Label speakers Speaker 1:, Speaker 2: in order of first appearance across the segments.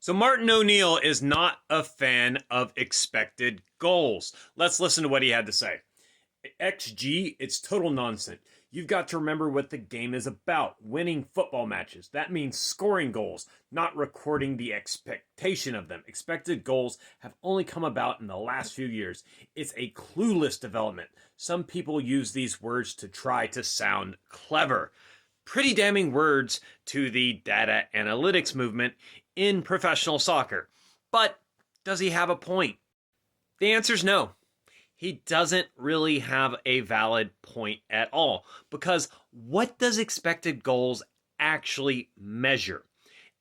Speaker 1: So Martin O'Neill is not a fan of expected goals. Let's listen to what he had to say. XG, it's total nonsense. You've got to remember what the game is about, winning football matches. That means scoring goals, not recording the expectation of them. Expected goals have only come about in the last few years. It's a clueless development. Some people use these words to try to sound clever. Pretty damning words to the data analytics movement in professional soccer. But does he have a point? The answer is no. He doesn't really have a valid point at all, because what does expected goals actually measure?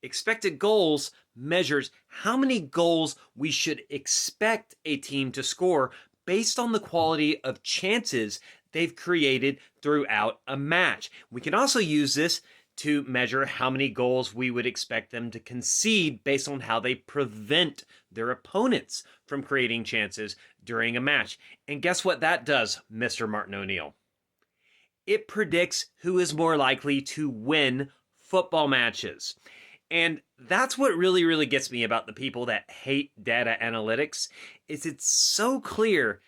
Speaker 1: Expected goals measures how many goals we should expect a team to score based on the quality of chances they've created throughout a match. We can also use this to measure how many goals we would expect them to concede based on how they prevent their opponents from creating chances during a match. And guess what that does, Mr. Martin O'Neill? It predicts who is more likely to win football matches. And that's what really gets me about the people that hate data analytics, is it's so clear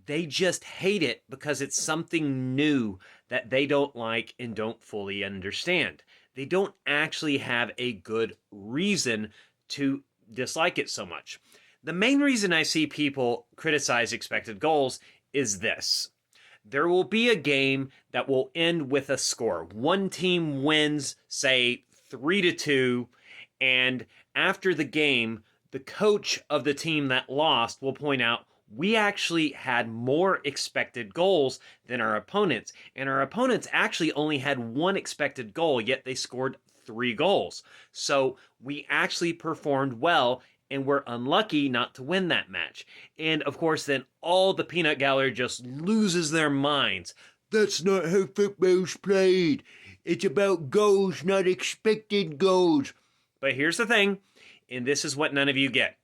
Speaker 1: they just hate it because it's something new that they don't like and don't fully understand. They don't actually have a good reason to dislike it so much. The main reason I see people criticize expected goals is this. There will be a game that will end with a score. One team wins, say 3-2, and after the game, the coach of the team that lost will point out, we actually had more expected goals than our opponents. And our opponents actually only had one expected goal, yet they scored 3 goals. So we actually performed well and we're unlucky not to win that match. And of course, then all the peanut gallery just loses their minds. That's not how football's played. It's about goals, not expected goals. But here's the thing, and this is what none of you get.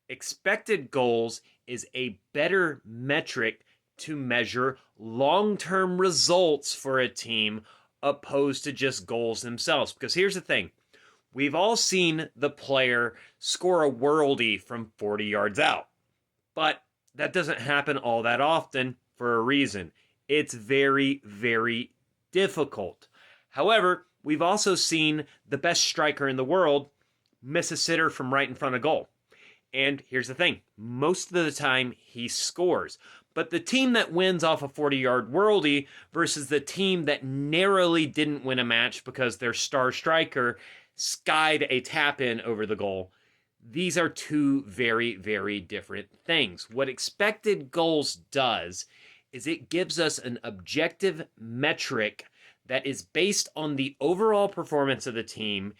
Speaker 1: Expected goals is a better metric to measure long-term results for a team opposed to just goals themselves. Because here's the thing. We've all seen the player score a worldie from 40 yards out. But that doesn't happen all that often for a reason. It's very difficult. However, we've also seen the best striker in the world miss a sitter from right in front of goal. And here's the thing, most of the time he scores. But the team that wins off a 40-yard worldie versus the team that narrowly didn't win a match because their star striker skied a tap-in over the goal, these are two very different things. What expected goals does is it gives us an objective metric that is based on the overall performance of the team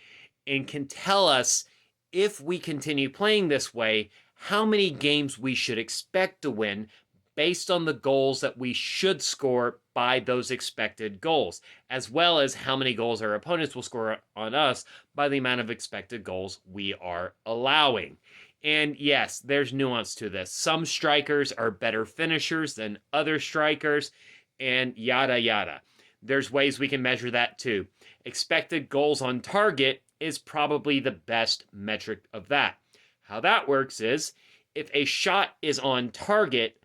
Speaker 1: and can tell us, if we continue playing this way, how many games we should expect to win based on the goals that we should score by those expected goals, as well as how many goals our opponents will score on us by the amount of expected goals we are allowing. And yes, there's nuance to this. Some strikers are better finishers than other strikers, and yada. There's ways we can measure that too. Expected goals on target is probably the best metric of that. How that works is, if a shot is on target,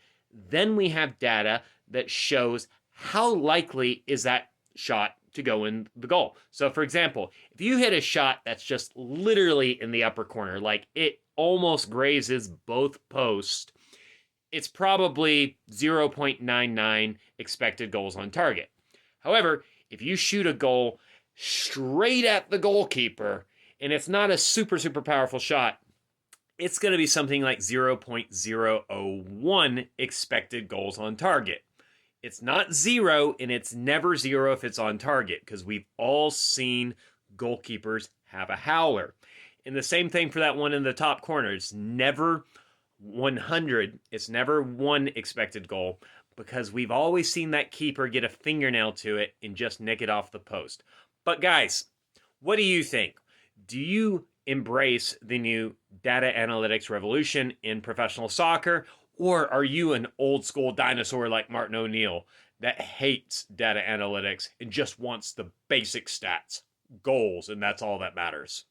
Speaker 1: then we have data that shows how likely is that shot to go in the goal. So for example, if you hit a shot that's just literally in the upper corner, like it almost grazes both posts, it's probably 0.99 expected goals on target. However, if you shoot a goal straight at the goalkeeper, and it's not a super powerful shot, it's going to be something like 0.001 expected goals on target. It's not 0, and it's never 0 if it's on target, because we've all seen goalkeepers have a howler. And the same thing for that one in the top corner. It's never 100. It's never 1 expected goal, because we've always seen that keeper get a fingernail to it and just nick it off the post. But guys, what do you think? Do you embrace the new data analytics revolution in professional soccer, or are you an old school dinosaur like Martin O'Neill that hates data analytics and just wants the basic stats, goals, and that's all that matters?